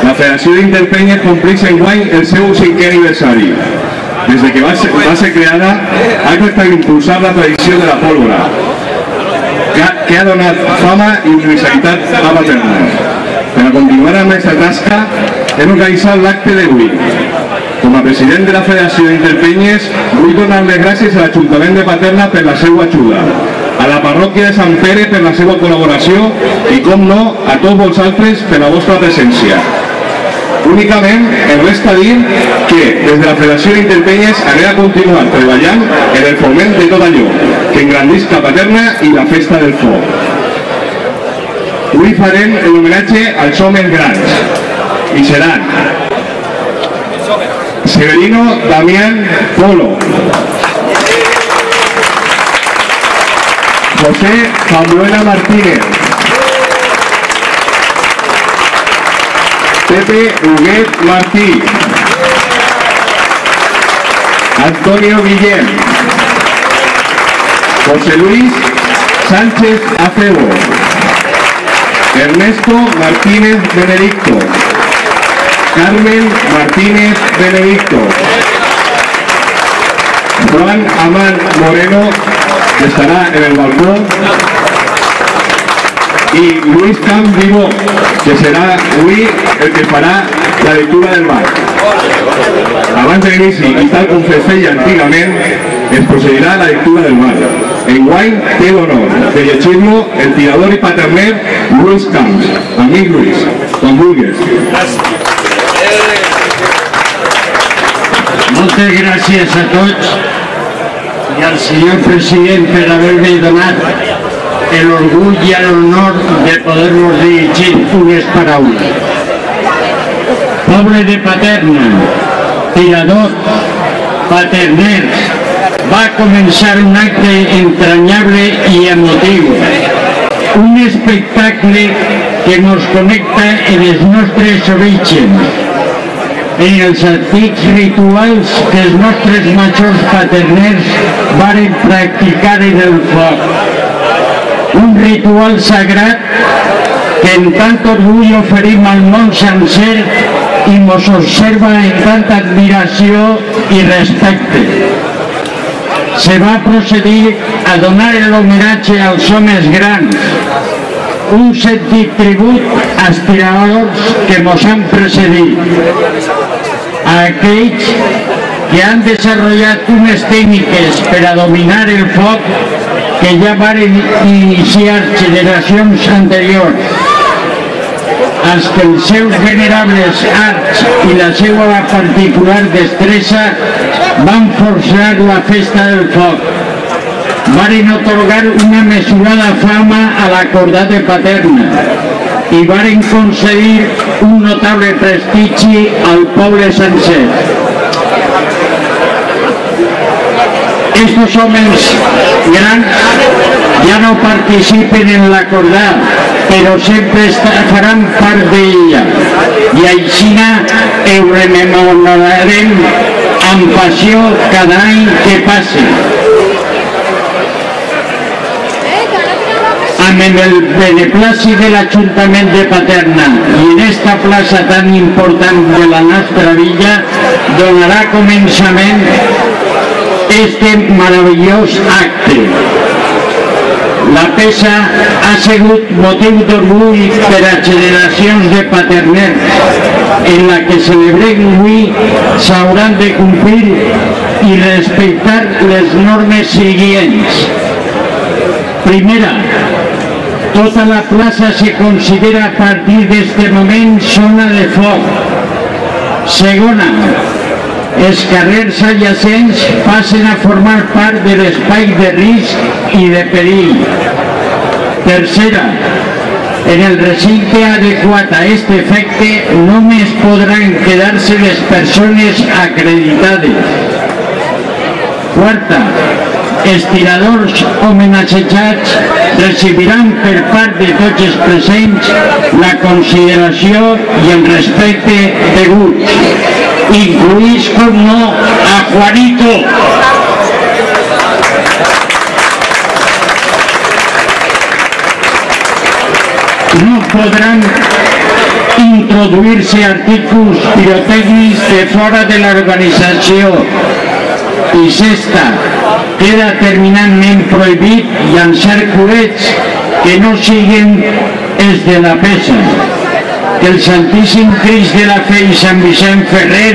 La Federació d'Interpenyes compleix enguany el seu 5è aniversari. Des que va ser creada, ha tractat d'impulsar la tradició de la pólvora, que ha donat fama i universalitat a Paterna. Per a continuar amb aquesta tasca, hem organitzat l'acte d'avui. Com a president de la Federació d'Interpenyes, vull donar les gràcies a l'Ajuntament de Paterna per la seva ajuda, a la parròquia de Sant Pere per la seva col·laboració i, com no, a tots vosaltres per la vostra presència. Únicament em resta dir que des de la Federació d'Interpenyes anem a continuar treballant en el foment de tot allò que engrandisca Paterna i la festa del foc. Avui farem l'homenatge als homes grans i seran Severino Damián Polo, José Samuela Martínez, Pepe Huguet Martí, Antonio Guillén, José Luis Sánchez Acebo, Ernesto Martínez Benedicto, Carmen Martínez Benedicto, Juan Amán Moreno, que estará en el balcón, y Luis Camp Vivó, que será avui el que farà la lectura del bar. Abans de l'inici, i tal com se feia antigament, es procedirà a la lectura del bar. Enguany té l'honor de llegir-lo el tirador i paterner Luis Camps. Amic Luis, quan vulguis. Moltes gràcies a tots i al senyor president per haver-me donat l'orgull i l'honor de poder-nos dirigir unes paraules. Poble de Paterna, tirador, paterners, va començar un acte entranyable i emotiu, un espectacle que ens connecta en els nostres orígens, en els antics rituals que els nostres majors paterners varen practicar en el foc. Un ritual sagrat que en tant orgull oferim al món sencer i mos observa en tanta admiració i respecte. Se va procedir a donar l'homenatge als homes grans, un sentit tribut als tiradors que mos han precedit, a aquells que han desenvolupat unes tècniques per a dominar el foc que ja varen iniciar generacions anteriors, als que els seus venerables arts i la seva particular destresa van forçar la festa del foc, varen otorgar una mesurada fama a la cordat de Paterna i varen concedir un notable prestigi al poble sencer. Estos homes grans ja no participen en la cordat, però sempre faran part d'ella i així ho rememorarem amb passió cada any que passi. Amb el beneplàcit de l'Ajuntament de Paterna i en esta plaça tan important de la nostra villa donarà començament este meravellós acte. La peça ha sigut motiu d'orgull per a generacions de paterners, en la que celebrem avui s'hauran de complir i respectar les normes següents. Primera, tota la plaça se considera a partir d'este moment zona de foc. Segona, els carrers adjacents passen a formar part de l'espai de risc i de perill. Tercera, en el recinte adequat a aquest efecte només podran quedar-se les persones acreditades. Quarta, els tiradors homenatjats recibiran per part de tots els presents la consideració i el respecte deguts, incluïts, com no, a Juanito. No podran introduir-se artículos pirotècnics de fora de l'organització. I sexta, queda terminantment prohibit llançar coets que no siguin els de la peça. Que el Santíssim Crist de la Fe i Sant Vicent Ferrer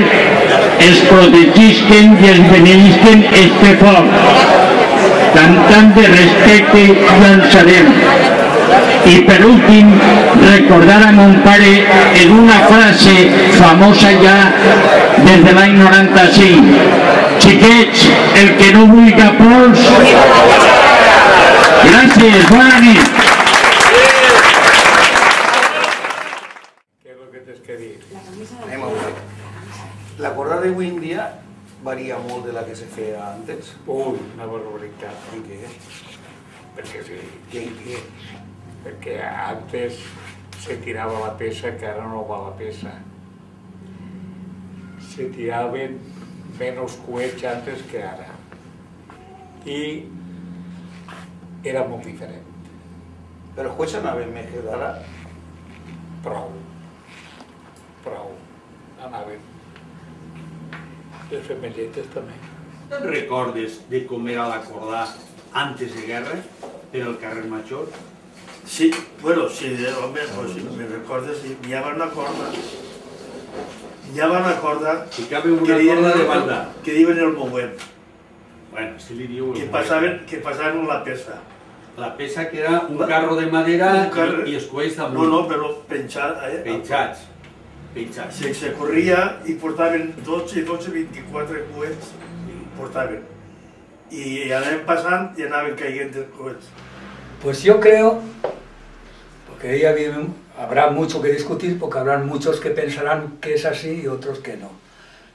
els protegisquen i els beneïsquen este foc. Cantant de respecte llançarem. I per últim, recordar a mon pare en una frase famosa ja des de l'any 95. Xiquets, el que no vulga pols... Gràcies, bona nit. ¿Qué es lo que tienes que dir? La corda de hoy en día varía molt de la que se feia antes. Uy, una barbaritat. ¿Y qué? Perquè sí, ¿Qué? perquè antes se tirava la peça que ara no va la peça. Se tiraven menos coets antes que ara. I era molt diferent. Però els coets anaven més que d'ara. Prou. Anaven. Les femelletes també. ¿Te'n recordes de com era la corda antes de guerra, per el carrer Major? Sí, bueno, sí, home, pues, me recordo, sí, hi havia una corda. Hi havia una corda Ficava una corda de banda. que diuen el moment, Bueno, si li diu... que passaven la peça. La peça que era un carro de madera i els coets damunt. No, però penjats. Penjats. Se corria i portaven 12, 24 coets, portaven. I anaven passant i anaven caient els coets. Pues yo creo, porque ahí habrá mucho que discutir, porque habrá muchos que pensarán que es así y otros que no.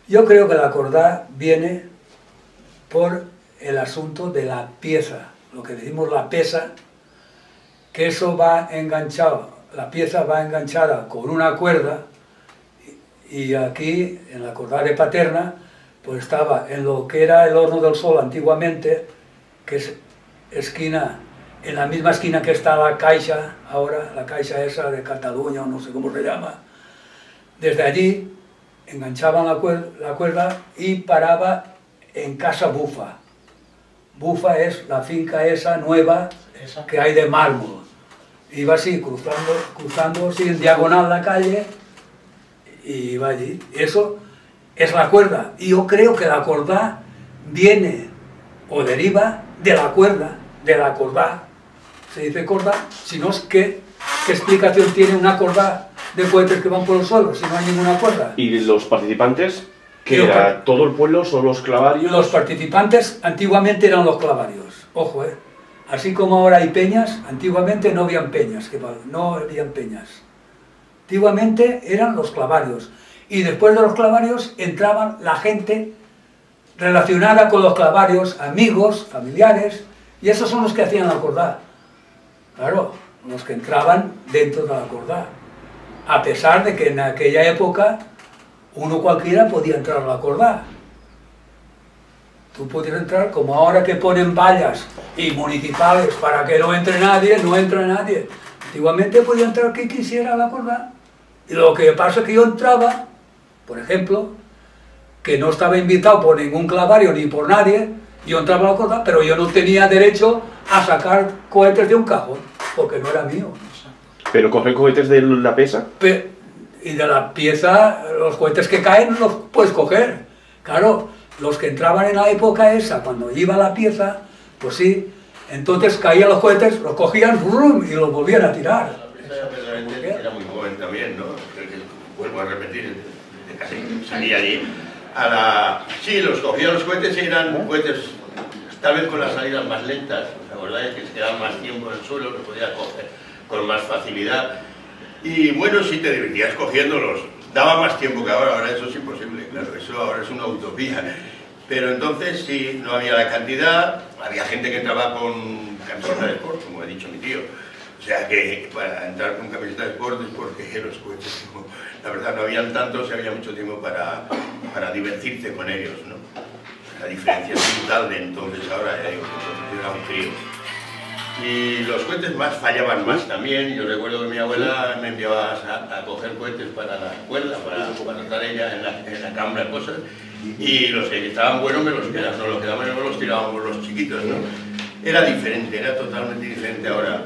Yo creo que la corda viene por el asunto de la pieza, lo que decimos la pesa, que eso va enganchado, la pieza va enganchada con una cuerda, y aquí, en la corda de Paterna, pues estaba en lo que era el Horno del Sol antiguamente, que es esquina, en la misma esquina que está la Caixa, ahora, la Caixa esa de Cataluña, o no sé cómo se llama. Desde allí enganchaban la cuerda y paraba en Casa Bufa. Bufa es la finca esa nueva que hay de mármol. Iba así, cruzando así en diagonal la calle, y iba allí. Eso es la cuerda. Y yo creo que la corda viene o deriva de la cuerda, de la corda. Se dice corda, si no es ¿qué explicación tiene una corda de cohetes que van por el suelo si no hay ninguna cuerda? ¿Y los participantes? ¿Que era todo el pueblo, son los clavarios? Los participantes antiguamente eran los clavarios, ojo, así como ahora hay peñas, antiguamente no habían peñas, no habían peñas. Antiguamente eran los clavarios, y después de los clavarios entraban la gente relacionada con los clavarios, amigos, familiares, y esos son los que hacían la corda. Claro, los que entraban dentro de la corda, a pesar de que en aquella época uno cualquiera podía entrar a la corda. Tú podías entrar, como ahora que ponen vallas y municipales para que no entre nadie, no entra nadie. Antiguamente podía entrar quien quisiera a la corda. Y lo que pasa es que yo entraba, por ejemplo, que no estaba invitado por ningún clavario ni por nadie, yo entraba a la corda, pero yo no tenía derecho a sacar cohetes de un cajón, porque no era mío. ¿Pero coger cohetes de la pesa? Y de la pieza, los cohetes que caen los puedes coger. Claro, los que entraban en la época esa, cuando iba la pieza, pues sí, entonces caían los cohetes, los cogían y los volvían a tirar. Era muy joven también, ¿no? Vuelvo a repetir, casi salía allí Sí, los cogían los cohetes y eran cohetes, tal vez con las salidas más lentas, ¿os acordáis? Que se quedaban más tiempo en el suelo, los podías coger con más facilidad. Y bueno, sí te divertías cogiéndolos. Daba más tiempo que ahora eso es imposible, claro, eso ahora es una utopía. Pero entonces sí, no había la cantidad, había gente que entraba con camiseta de sport, como ha dicho mi tío. O sea que para entrar con camiseta de sport es porque los cohetes, la verdad, no habían tantos y había mucho tiempo para divertirte con ellos, ¿no? La diferencia es brutal de entonces, ahora ya digo, yo era un crío. Y los cohetes más fallaban más también. Yo recuerdo que mi abuela me enviaba a coger cohetes para la cuerda, para estar ella en la cámara, cosas. Y los que estaban buenos me los quedaban, no los quedaban, no los tirábamos los chiquitos, ¿no? Era diferente, era totalmente diferente ahora.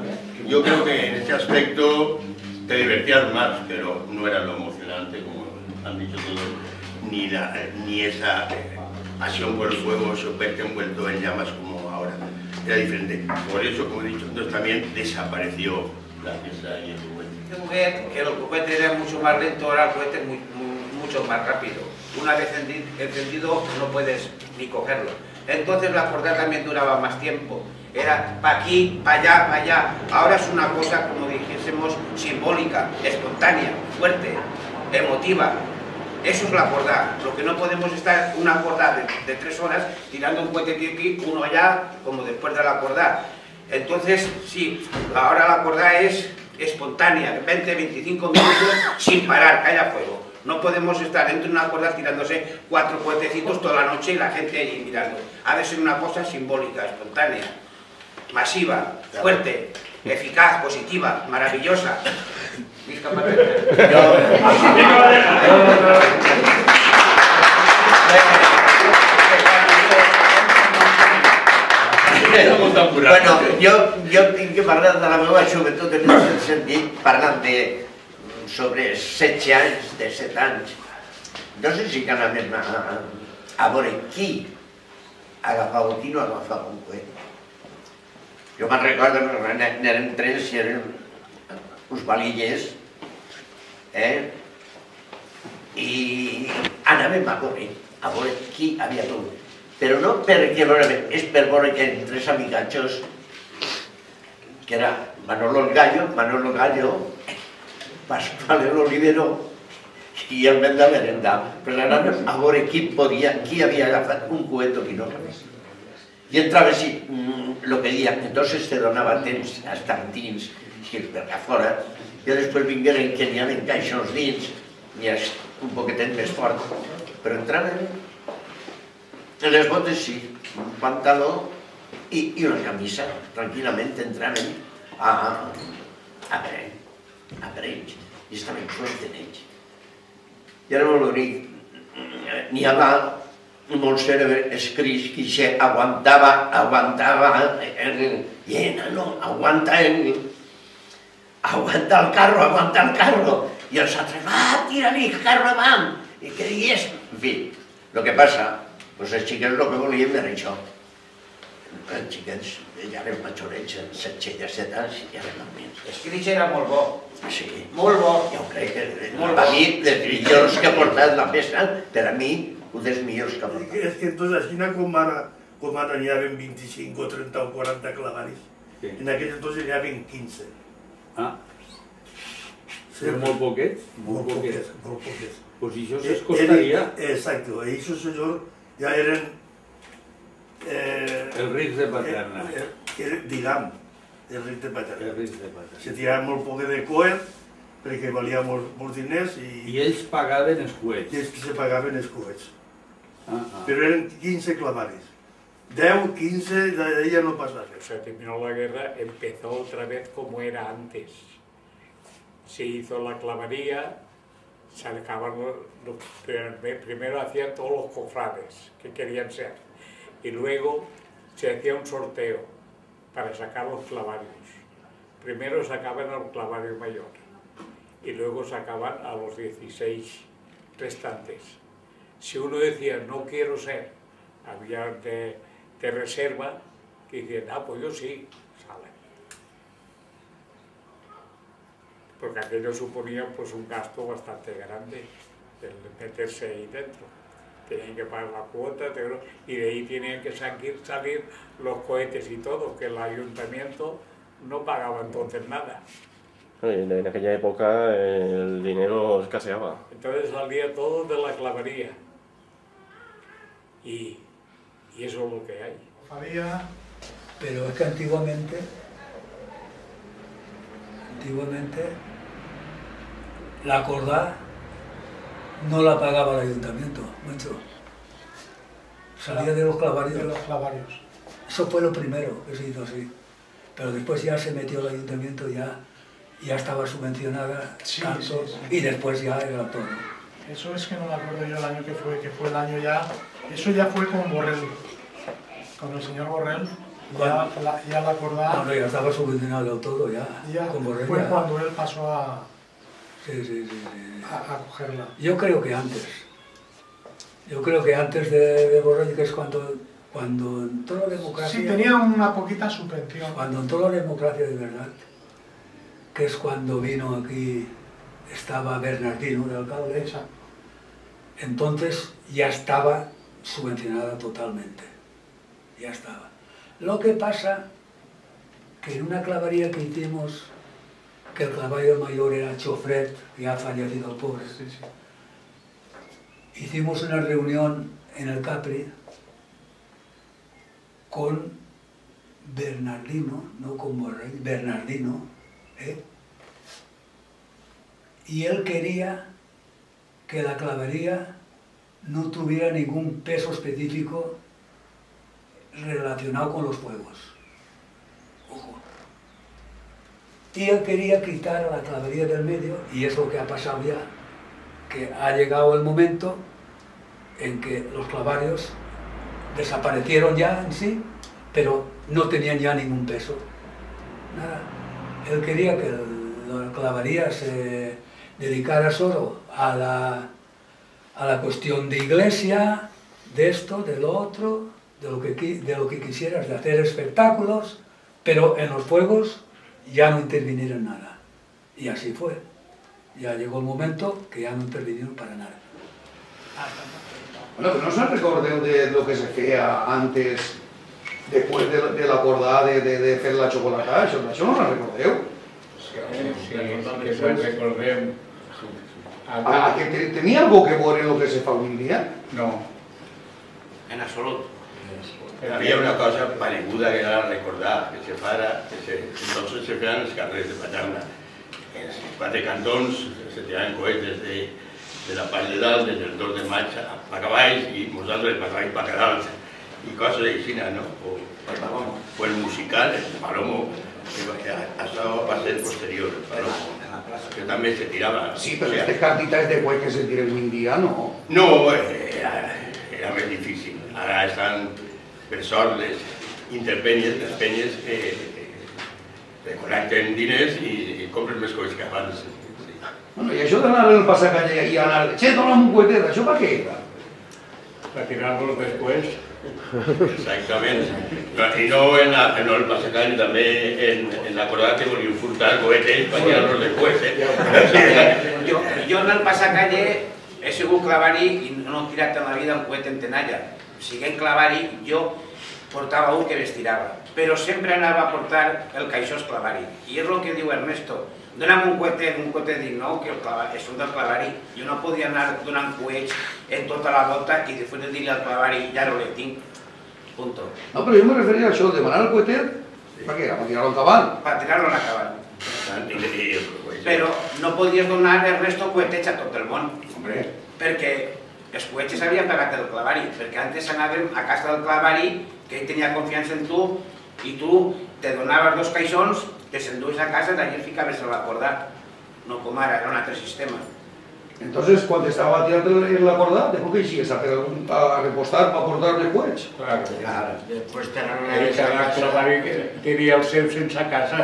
Yo creo que en este aspecto te divertías más, pero no era lo emocionante, como han dicho todos, ni esa pasión por el fuego, verte envuelto en llamas como ahora. Era diferente. Por eso, como he dicho, entonces también desapareció la pieza y el juguete. Tengo que los cohetes eran mucho más lentos, ahora el cohete es mucho más rápido. Una vez encendido no puedes ni cogerlo. Entonces la corda también duraba más tiempo. Era para aquí, para allá, para allá. Ahora es una cosa, como dijésemos, simbólica, espontánea, fuerte, emotiva. Eso es la corda. Lo que no podemos estar una corda de 3 horas tirando un cohete aquí, uno allá, como después de la corda. Entonces, sí, ahora la corda es espontánea, 20, 25 minutos sin parar, que haya fuego. No podemos estar dentro de una cuerda tirándose 4 cohetecitos toda la noche y la gente ahí mirando. Ha de ser una cosa simbólica, espontánea, masiva, fuerte, eficaz, positiva, maravillosa. Bueno, jo tinc que parlar de la meva joventut en el sentit, parlant sobre 16 anys, 17 anys. No sé si que anàvem a veure qui agafava o qui no agafava un coet. Jo me'n recordo que n'eren 3 i eren uns balillers, i anàvem a veure qui havia tot. Però no perquè és per veure que eren 3 amigatxos, que era Manolo el Gallo, Pascual el Olivero i el Menda Merendà. Però anàvem a veure qui havia agafat un coet o qui no. I entrava així, el que dia, entonces te donava temps a estar dins, per a fora, i després vingueren que n'hi havia caixons dins, i és un poquetet més fort, però entraven en les botes sí, un pantaló i una camisa, tranquil·lament entraven a parells, i estaven suelten ells. I ara molt bonic, n'hi havia molt cèrebre escrits que aguantava, i no, aguanta el carro, i els altres, tira-li el carro avant, i què digués? En fi, el que passa, els xiquets el que volien era això. Els xiquets ja eren majorets, 16 i 17 anys, i eren almenys. Escrits era molt bo. Sí. Molt bo. Jo crec que a mi, dels millors que ha portat la peça, per a mi, un dels millors que ha portat. És que entonces, així com ara n'hi havia 25 o 30 o 40 clavaris, en aquell entonces n'hi havia 15. Ah. Són molt poquets? Molt poquets. Pues això s'escostaria. Exacto, esos señor ya eran... El rics de Paterna. Diguem, el rics de Paterna. Se tiraven molt poc de coet, perquè valia molts diners i... I ells pagaven els coets. I ells se pagaven els coets. Pero eran 15 clavaris. 10, 15, de ahí ya no pasa. Se terminó la guerra, empezó otra vez como era antes. Se hizo la clavería, se acabaron primero hacían todos los cofrades que querían ser, y luego se hacía un sorteo para sacar los clavarios. Primero sacaban al clavario mayor, y luego sacaban a los 16 restantes. Si uno decía, no quiero ser, había de reserva, que decían, pues yo sí, sale. Porque aquello suponía pues un gasto bastante grande, el meterse ahí dentro. tenían que pagar la cuota, y de ahí tenían que salir los cohetes y todo, que el ayuntamiento no pagaba entonces nada. En aquella época el dinero escaseaba. Entonces salía todo de la clavería. Y eso es lo que hay. Pero es que antiguamente la cordá no la pagaba el ayuntamiento, macho. Salía de los clavarios. Eso fue lo primero que se hizo así. Pero después ya se metió el ayuntamiento, ya estaba subvencionada, tanto, y después ya era todo. Eso es que no me acuerdo yo el año que fue el año ya. Eso ya fue con Borrell, con el señor Borrell. Ya la acordaba. Bueno, ya estaba subvencionado todo, ya con Borrell. Fue cuando él pasó a cogerla. Yo creo que antes. Yo creo que antes de Borrell, que es cuando entró la democracia... Sí, tenía una poquita subvención. Cuando entró la democracia de verdad, que es cuando vino aquí, estaba Bernardino de alcalde, entonces ya estaba subvencionada totalmente. Ya estaba. Lo que pasa que en una clavería que hicimos, que el clavario mayor era Chofret, ya ha fallecido el pobre, hicimos una reunión en el Capri con Bernardino, no con Borrell, Bernardino, y él quería que la clavería no tuviera ningún peso específico relacionado con los fuegos. Ojo. Y él quería quitar a la clavería del medio, y es lo que ha pasado ya, que ha llegado el momento en que los clavarios desaparecieron ya en sí, pero no tenían ya ningún peso. Nada. Él quería que la clavería se dedicara solo a la cuestión de iglesia, de esto, de lo otro, de lo que quisieras, de hacer espectáculos, pero en los fuegos ya no intervinieron nada. Y así fue. Ya llegó el momento que ya no intervinieron para nada. Bueno, no se recordeu de lo que se feia antes, després de l'acordar de fer la xocolatada, això no la recordeu? Sí, que se'n recordem. Que tenia algo que veure en lo que se fa avui en dia? No. En absolut. Había una cosa pareguda que era recordar, que se para, entonces se feien els carrers de Paterna. Els quatre cantons se tiraven cohetes de la part de dalt, des del 2 de maig a cavalls, i nosaltres per cavalls per dalt, i coses així, no? O el musical, el Palomo, això va ser posterior, el Palomo, que també se tirava. Sí, però aquestes quantitats de coets que se tiren avui en dia, no? No, era més difícil. Ara estan, per sort, les interpenyes, les penyes, connecten diners i compren més coets que abans. Bueno, i això d'anar al passacalle i anar... Che, dona'm un cohetet, això per què era? Per tirar-los després. Exactament. I no en el passacalle, també en la corda que volien furtar cohetes per tirar-los després. Jo en el passacalle he sigut clavari i no he tirat en la vida un coet en tenalla. Siguent clavari, jo portava un que m'estirava, però sempre anava a portar el caixó clavari. I és el que diu Ernesto, dona'm un coetet, dic, no, que són del clavari. Jo no podia anar donant coets en tota la volta i després dir-li al clavari, ja no le tinc, punto. No, però jo me referia a això, demanar el coetet, per què era? Per tirar-lo endavant? Per tirar-lo endavant. Però no podies donar, Ernesto, coetets a tot el món, perquè els coets s'havien pagat el clavari, perquè antes anàvem a casa del clavari, que ell tenia confiança en tu, i tu te donaves 2 caixons, te s'endues a casa, d'allí ficaves a la corda. No com ara, era un altre sistema. Entonces, quan estava tirant en la corda, després que eixies a repostar per portar els coets? Claro. Després cada clavari tenia el seu sense casa.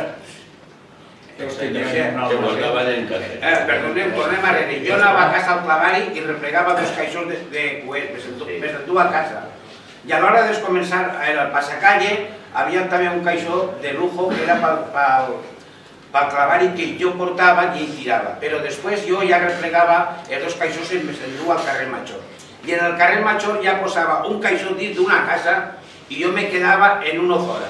Que guardaven en casa. Perdoneu, tornem a redir. Jo anava a casa al clavari i replegava 2 caixons de coets, més endur a casa. I a l'hora de començar al passacalle, havia també un caixó de lujo que era pel clavari que jo portava i ell tirava. Però després jo ja replegava els 2 caixons i me'ls endur al carrer Major. i en el carrer Major ja posava un caixó dins d'una casa i jo me quedava en una hora.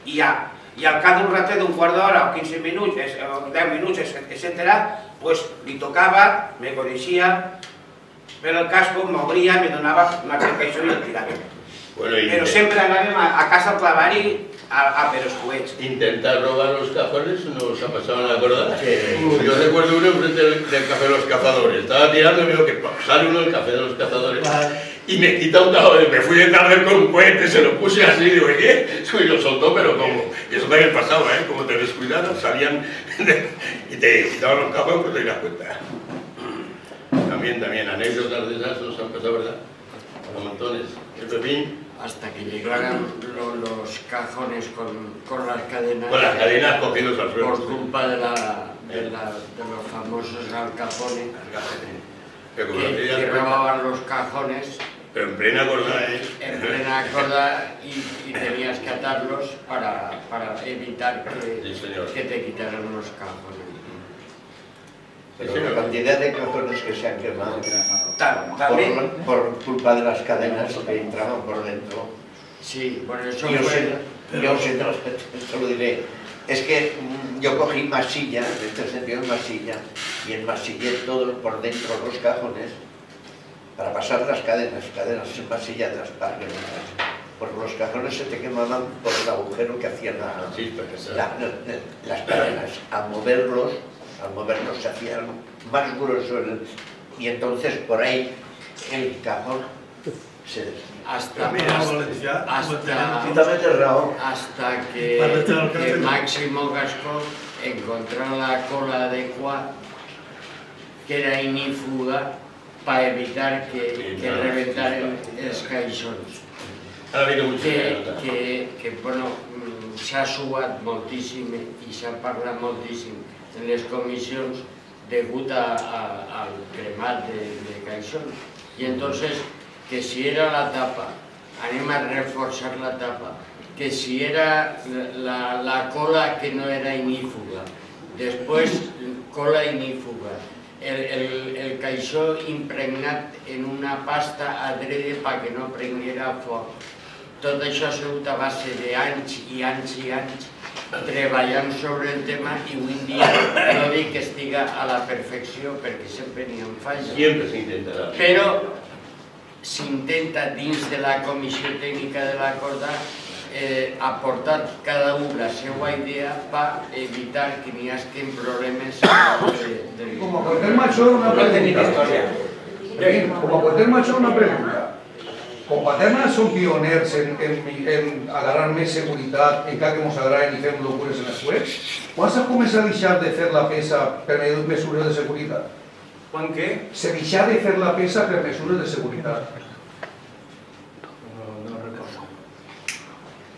I al cap d'un ratet, d'un quart d'hora, o 15 minuts, 10 minuts, etc., pues li tocava, me coneixia, per el casco, m'obria, me donava aquell caixó i el tirava. Pero siempre andaban a casa a clavar y a peros cohetes. Intentar robar los cajones nos ha pasado en la corda. Yo recuerdo uno enfrente del café de los cazadores. Estaba tirando y veo que sale uno del café de los cazadores y me quita un cajón. Me fui detrás de él con un cohete, se lo puse así y digo, ¿qué? Y lo soltó, pero ¿cómo? Y eso también pasaba, ¿eh? Como te descuidaras, salían y te quitaban los cajones, pues te das cuenta. También anécdotas de esas nos han pasado, ¿verdad? A montones. El Pepín. Hasta que llegaran los cajones con las cadenas. Con las cadenas cogidos al suelo. Por culpa de los famosos Al Capone, que robaban los cajones. Pero en plena corda, ¿eh? En plena corda y tenías que atarlos para evitar que te quitaran los cajones. Pero la cantidad de cajones que se han quemado por culpa de las cadenas que entraban por dentro. Sí, por eso yo se lo diré. Es que yo cogí masilla, en este sentido masilla, y enmasillé todo por dentro los cajones para pasar las cadenas enmasilladas para reventar. Porque los cajones se te quemaban por el agujero que hacían las cadenas. Al moverlos se hacían más gruesos y entonces por ahí el cajón se hasta que Máximo Gascón encontró la cola adecuada que era inífuga para evitar que reventaran els caixons. Que bueno, s'ha suat moltíssim i s'ha parlat moltíssim en les comissions degut al cremat de caixons. I entonces, que si era la tapa, anem a reforçar la tapa, que si era la cola que no era inífuga, després cola inífuga, el caixó impregnat en una pasta adrede perquè no prenguera foc. Tot això ha sigut a base d'anys i anys i anys treballant sobre el tema i avui en dia no dic que estiga a la perfecció perquè sempre n'hi ha falles. Siempre se intentarà. Però s'intenta dins de la comissió tècnica de la corda aportar cada un la seva idea per evitar que n'hi hagi problemes. Como cualquier macho, una pregunta. Como cualquier macho, una pregunta. Com Paterna són pioners en agarrar més seguretat en cas que ens agraden i fem locures en els webs, quan s'ha començat a deixar de fer la peça per mesures de seguretat? Quan què? Se deixar de fer la peça per mesures de seguretat.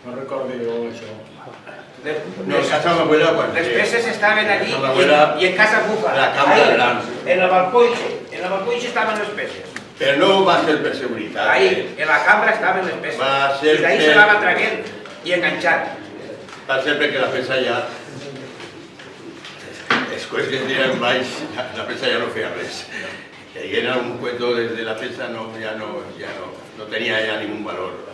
No recordo jo això. No, en casa de l'abuela quan... Les peces estaven allí i en casa bufa. La cambra gran. En el balcoixe estaven les peces. Pero no va a ser per seguridad. Ahí, en la cambra estaven les peces. Va a ser I d'ahí se l'ava traguent i enganxat. Va a ser perquè la peça ja... Después que tira en baix, la peça ja no feia res. Y era un cuento desde la peça no tenía ya ningún valor.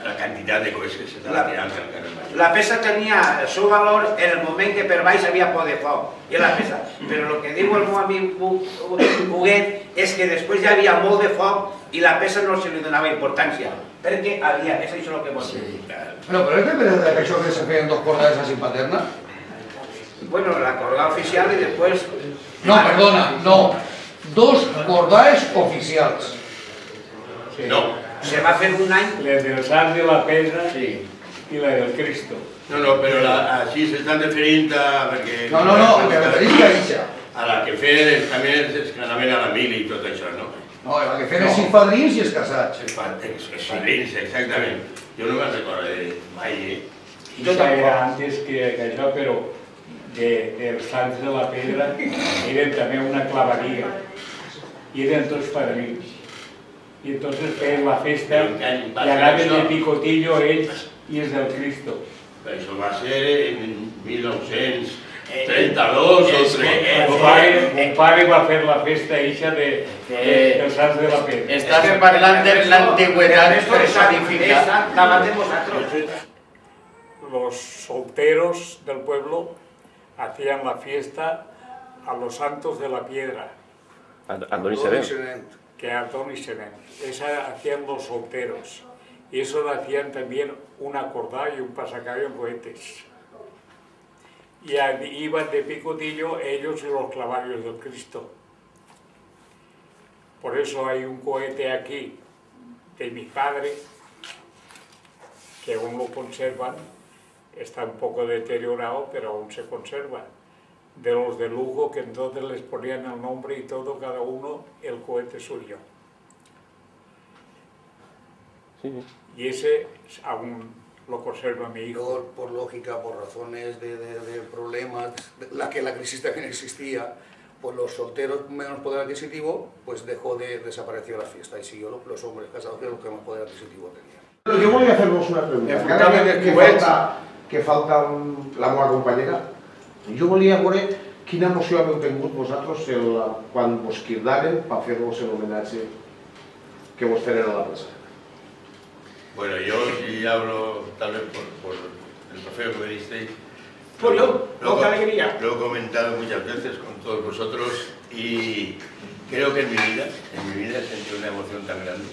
La cantidad de cosas que se estaba tirando al carrer. La peça tenia el seu valor en el moment que per baix havia por de foc, i la peça. Però el que diu el meu amic Huguet és que després ja havia molt de foc i la peça no se li donava importància, perquè havia, és això el que vol dir. Bueno, però és de veritat que això que se feien dos cordades així Paterna? Bueno, la cordada oficial i després... No, perdona, no. Dos cordades oficials. No. Se va fer un any... La del Sant de la Pedra i la del Cristo. No, però així s'estan referint a... No, me referís a Ixa. A la que feien també els que anaven a la mili i tot això, no? No, la que feien els padrins i els casats. Els padrins, exactament. Jo no me'n recordo mai, Això era antes que això, però els Sants de la Pedra eren també una claveria. I eren tots padrins. Y entonces feien la festa i anaven de picotillo ells i els del Cristo. Això va ser en 1900, 32 o 3. Mon pare va fer la festa eixa dels Sants de la Pedra. Estàs parlant de l'antigüedad personificada. Davant de vosaltres. Los solteros del pueblo hacían la fiesta a los santos de la piedra. Antón y Serén. Que Antón y Serén. Esa hacían los solteros. Y eso hacían también un acordado y un pasacaballo en cohetes. Y iban de picotillo ellos y los clavarios del Cristo. Por eso hay un cohete aquí de mi padre, que aún lo conservan, está un poco deteriorado, pero aún se conserva. De los de Lugo, que entonces les ponían el nombre y todo, cada uno el cohete suyo. Sí. Y ese aún lo conserva mi hijo. Por lógica, por razones de problemas, que la crisis también existía, pues los solteros menos poder adquisitivo, pues dejó de desaparecer la fiesta y siguió los hombres casados, que es lo que más poder adquisitivo tenían. Jo volia fer-vos una pregunta. Cada que falta la meva companyera, jo volia veure quina emoció haveu tingut vosaltres quan vos cridaven per fer-vos l'homenatge que vos feren a la plaça. Bueno, yo sí hablo tal vez por el trofeo que me disteis. Pues yo, con alegría. Lo he comentado muchas veces con todos vosotros y creo que en mi vida he sentido una emoción tan grande.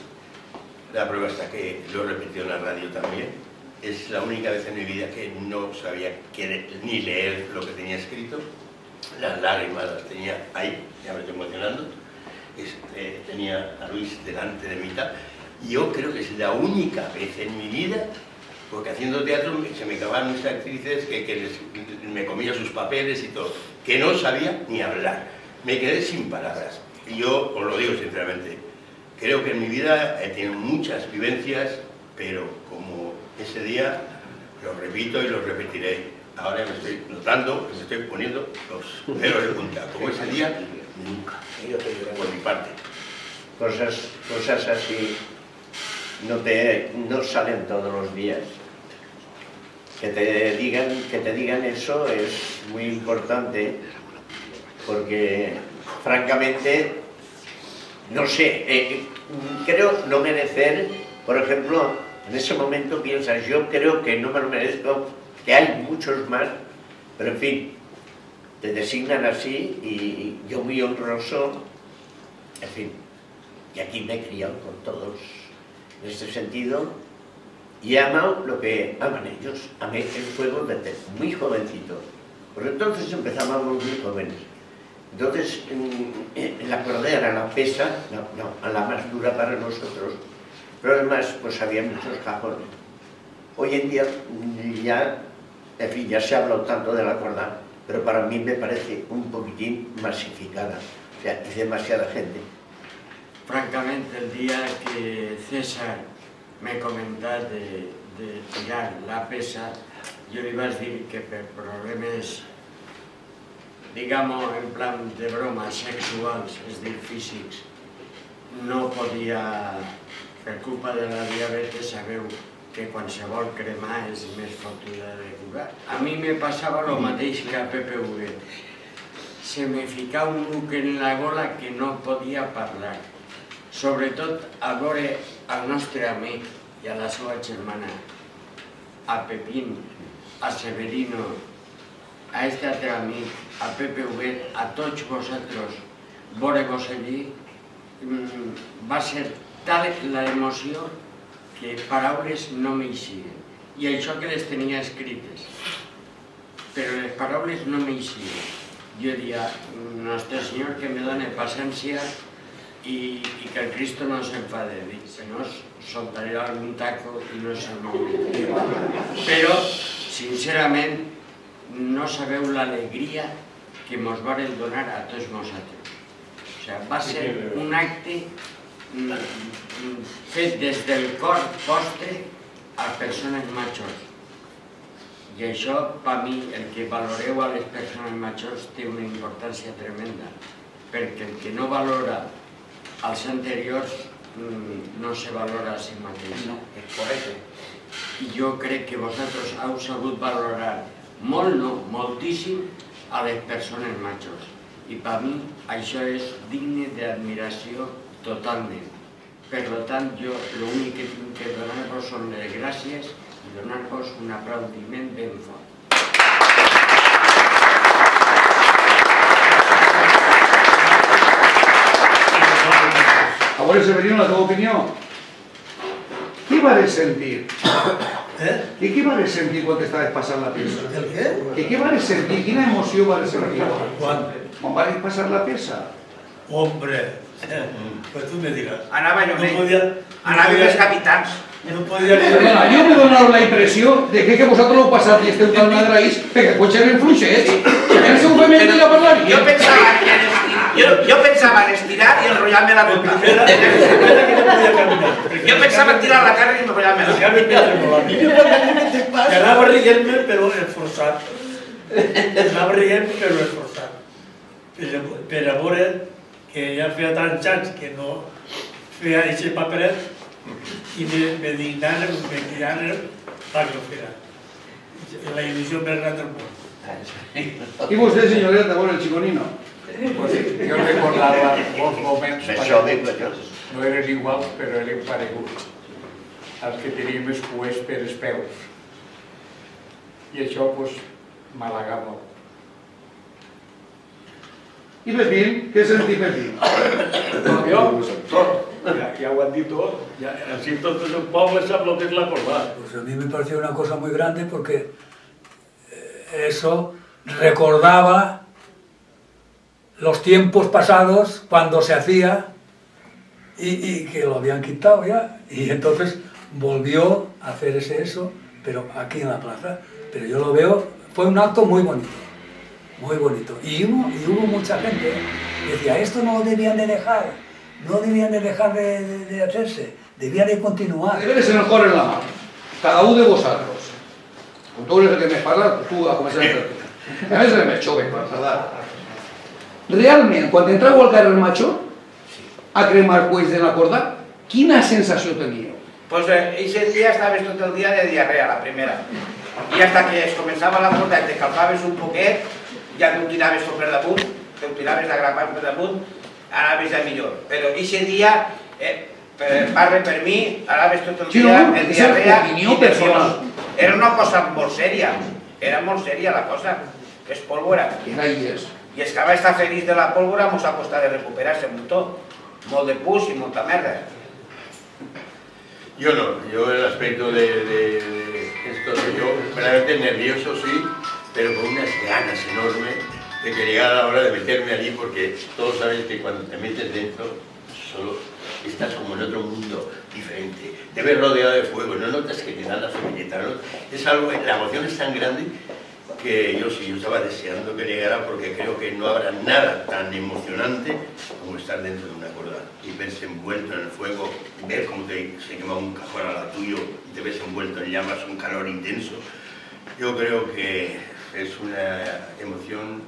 La prueba está que lo he repetido en la radio también. Es la única vez en mi vida que no sabía ni leer lo que tenía escrito. Las lágrimas las tenía ahí, ya me estoy emocionando. Tenía a Luis delante de mí. Yo creo que es la única vez en mi vida, porque haciendo teatro se me acababan mis actrices que me comía sus papeles y todo, que no sabía ni hablar. Me quedé sin palabras. Y yo os lo digo sinceramente, creo que en mi vida he tenido muchas vivencias, pero como ese día, lo repito y lo repetiré. Ahora me estoy notando que me estoy poniendo los pelos de punta. Como ese día, nunca. Por mi parte. Cosas así no salen todos los días. Que te digan eso es muy importante, porque francamente no sé, creo no merecer, por ejemplo, en ese momento piensas, yo creo que no me lo merezco, que hay muchos más, pero en fin, te designan así y yo muy honroso, en fin, y aquí me he criado con todos en este sentido y he amado lo que aman ellos. Amé el fuego desde muy jovencito, porque entonces empezábamos muy jóvenes. Entonces, la cordera, la pesa, la más dura para nosotros, pero además pues había muchos cajones. Hoy en día ya, en fin, ya se ha hablado tanto de la corda, pero para mí me parece un poquitín masificada, o sea, es demasiada gente. Francamente, el día que César me comentà de tirar la pesa, jo li vaig dir que per problemes, digamos, en plan de broma, sexuals, és dir, físics, no podia, per culpa de la diabetes, sabeu que qualsevol cremar és més fotuda de curar. A mi me passava el mateix que a Pepe Huguet. Se me ficava un nuc en la gola que no podia parlar. Sobretot a veure al nostre amic i a la seva germana, a Pepín, a Severino, a este altre amic, a Pepe Huguet, a tots vosaltres, veure-vos allí, va ser tal l'emoció que paraules no m'eixien. I això que les tenia escrites, però les paraules no m'eixien. Jo diria, Nostre Senyor, que me done paciència y que el Cristo no se enfade, si no soltaré algún taco y no se m'oblidaré. Però, sincerament, no sabeu l'alegria que mos varen donar a tots nosaltres. O sigui, va ser un acte fet des del cor vostre a persones majors. I això, per mi, el que valoreu a les persones majors té una importància tremenda, perquè el que no valora als anteriors no se valora a si mateix. I jo crec que vosaltres heu sabut valorar molt, no, moltíssim, a les persones majors. I per mi això és digne d'admiració totalment. Per tant, jo l'únic que tinc que donar-vos són les gràcies i donar-vos un aplaudiment ben fort. A veure, Severino, la teva opinió. Què vas sentir? I què vas sentir quan estaves passant la peça? El què? I què vas sentir? Quina emoció vas sentir? Quan vas passar la peça? Hombre, pues tú me dirás. Anava Llonet. Anava els capitans. No podia... Perdona, jo m'he donat la impressió de que vosaltres l'heu passat i esteu tan agraïts perquè potser eren fluixets. En seu femenina la parlaria. Jo pensava en estirar i enrotllar-me la boca. Jo pensava en tirar la carn i enrotllar-me la boca. I anava rient-me, però esforçat. Anava rient, però esforçat. Per a veure que ja feia tants anys que no feia aquest paperet i me dignaren, me criaren perquè ho fera. La il·lusió més gran del món. I vostè, senyoreta, bueno, el Chiconino? Pues jo recordava molts moments pareguts. No eren iguals, però eren pareguts. Els que teníem els cuers per els peus. I això, pues, m'halaga molt. I Pepín? Què sentit Pepín? Jo? Tot. Ja ho han dit tot. Así tot el poble sap lo que es la cordada. Pues a mí me pareció una cosa muy grande porque eso recordaba los tiempos pasados cuando se hacía y que lo habían quitado ya. Y entonces volvió a hacerse eso, pero aquí en la plaza. Pero yo lo veo, fue un acto muy bonito. Muy bonito. Y hubo mucha gente que decía, esto no lo debían de dejar, no debían de dejar de hacerse, debían de continuar. Deberes en el cor en la mà. Cada un de vosaltres. Com tu eres el que més parla, tu a començar per tu. A més, eres més jove, per parlar. Realment, quan entrau al carrer Major, a cremar cuells de la corda, quina sensació teníeu? Pues ese día estaves tot el dia de diarrea, la primera. I hasta que es començava la corda i te calfaves un poquet, ja t'ho tiraves tot per damunt, t'ho tiraves d'agrapant per damunt, anaves ja millor. Però aquest dia, parle per mi, anaves tot el dia en diarrea i tensions. Era una cosa molt sèria, era molt sèria la cosa, que és pólvora. I és que va estar feliç de la pólvora mos ha costat de recuperar-se un tot, molt de pus i molta merda. Yo no, yo el aspecto de esto, yo verdaderamente nervioso sí, pero con unas ganas enormes de que llegara la hora de meterme allí, porque todos saben que cuando te metes dentro, solo estás como en otro mundo diferente. Te ves rodeado de fuego, no notas que te dan la servilleta, ¿no? Es algo, la emoción es tan grande que yo estaba deseando que llegara, porque creo que no habrá nada tan emocionante como estar dentro de una corda y verse envuelto en el fuego, ver cómo se quema un cajón al lado tuyo y te ves envuelto en llamas, un calor intenso. Yo creo que es una emoción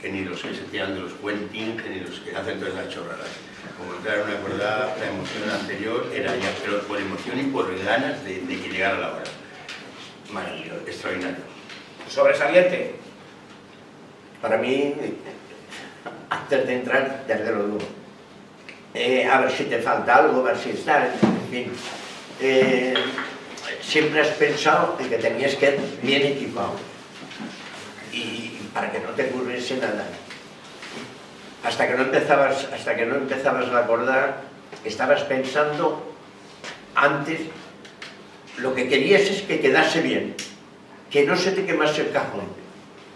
que ni los que se tiran de los puentings, ni los que hacen todas las chorradas. Como entrar en una corda, la emoción anterior era ya, pero por emoción y por ganas de que llegara la hora. Maravilloso, extraordinario. Sobresaliente. Para mí, antes de entrar, desde luego, a ver si te falta algo, a ver si está, en fin. Siempre has pensado en que tenías que ir bien equipado y para que no te ocurriese nada. Hasta que no empezabas la corda, estabas pensando antes, lo que querías es que quedase bien, que no se te quemase el cajón.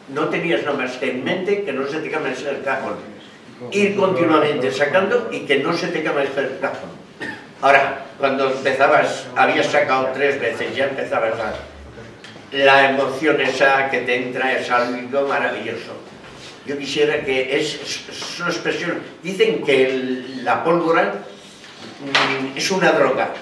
No tenías nada más que en mente que no se te quemase el cajón. Ir continuamente sacando y que no se te quemase el cajón. Ahora, cuando empezabas, habías sacado 3 veces, ya empezabas la emoción esa que te entra, es algo maravilloso. Yo quisiera que es una expresión, dicen que la pólvora es una droga.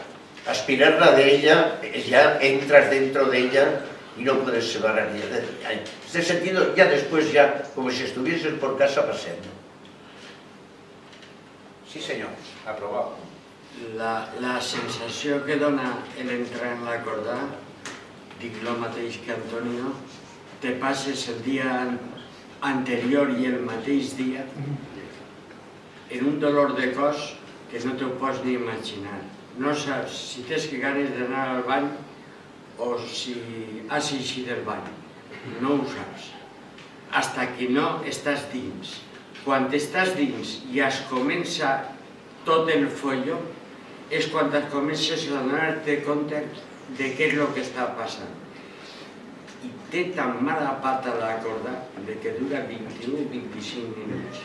Aspirarla de ella, ya entras dentro de ella y no puedes separar de ella. En este sentido, ya después, ya como si estuvieses por casa paseando. Sí, senyor, aprovat. La sensació que dona l'entrar en la corda, dic el mateix que Antonio, te passes el dia anterior i el mateix dia, en un dolor de cos que no t'ho pots ni imaginar. No saps si tens ganes d'anar al bany o si has eixit del bany. No ho saps. Hasta que no estàs dins. Quan estàs dins i es comença tot el folló, és quan et comences a donar-te compte de què és el que està passant. I té tan mala pata la corda que dura 21-25 minuts.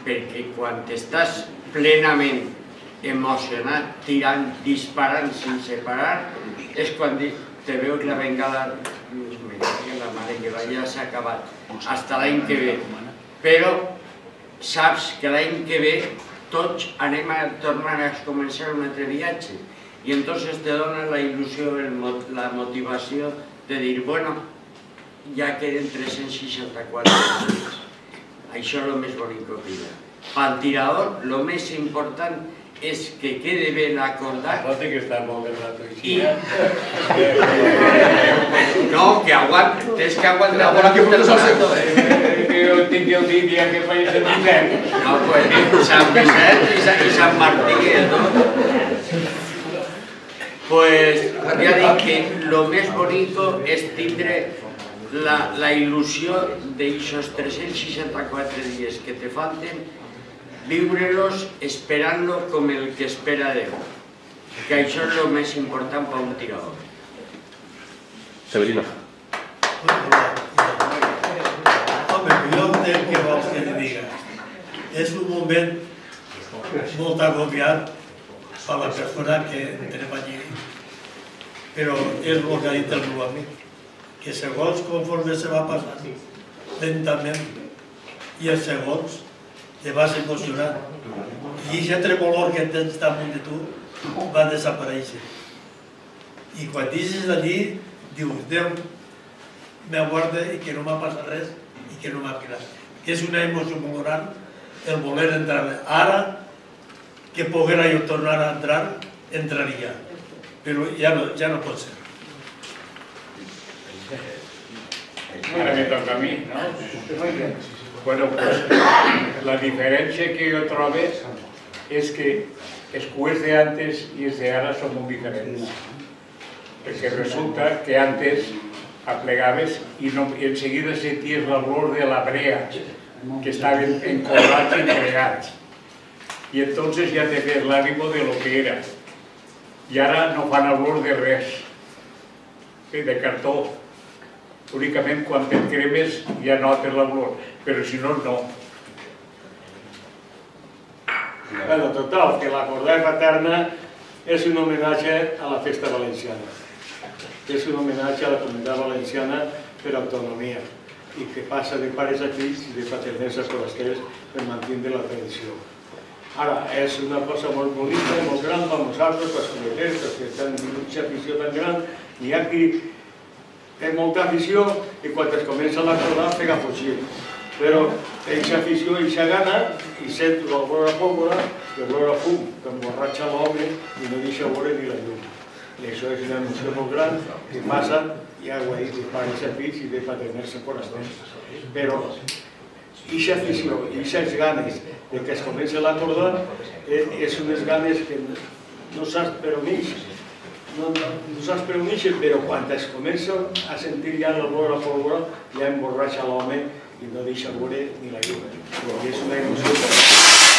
Perquè quan estàs plenament emocionat, tirant, disparant sense parar, és quan te veus la bengala, la mare que va, ja s'ha acabat, fins l'any que ve. Però saps que l'any que ve tots anem a tornar a començar un altre viatge. I entonces te dona la il·lusió, la motivació de dir, bueno, ja queden 364 dies. Això és el més bonic que hi ha. Pel tirador, el més important és que quede ben acordat. No té que estar molt de rato així. No, que aguanta, tens que aguantar. Ahora que pones al sector. Jo tinc el dia que faig Sant Vicent. No, pues Sant Vicent i Sant Martí, no? Pues ja dic que el més bonic és tindre la il·lusió d'aixòs 364 dies que te falten, viure-los esperant-lo com el que espera Déu. Que això és el més important per un tirador. Severino. Home, jo entenc què vols que li diga. És un moment molt agobiat per la persona que entrem allí. Però és el que ha dit el meu amic, que segons conforme se va passant, lentament, i els segons te vas emocionant. I aquest tremolor que tens damunt de tu va desaparèixer. I quan deixes d'allí, dius, Déu me guarda i que no m'ha passat res i que no m'ha cridat. Que és una emoció molt gran el voler entrar. Ara que poguera jo tornar a entrar, entraria. Però ja no pot ser. Ara me toca a mi, no? Bueno, pues la diferència que jo trobo és que els cuers d'antes i els d'ara són molt diferents. Perquè resulta que antes aplegaves i en seguida senties l'olor de la brea, que estaven encolats i entregats. I entonces ja te fes l'ànimo de lo que era. I ara no fan olor de res, de cartó. Únicament quan te'n cremes ja notes l'olor, però si no, no. Bueno, total, que la corda paterna és un homenatge a la festa valenciana. És un homenatge a la comunitat valenciana per autonomia i que passa de pares a fills i de paterners a forasters per mantenir la tradició. Ara, és una cosa molt bonica, molt gran per nosaltres, per els comiters, els que tenen una afició tan gran, i hi ha qui té molta afició i quan es comença la corda pega a fugir. Però aquesta afició, aquesta gana, i sent l'olor a pólvora i l'olor a fum, que emborratxa l'home i no deixa veure ni la llum. I això és una emoció molt gran que passa, ja ho he dit, de pares a fills i de paterners a forasters. Però aquesta afició i aquestes ganes de que es comença la corda és unes ganes que no saps per on ix. No saps per on ix, però quan es comença a sentir ja l'olor a pólvora ja emborratxa l'home i no deixa veure ni la llum. És una emoció.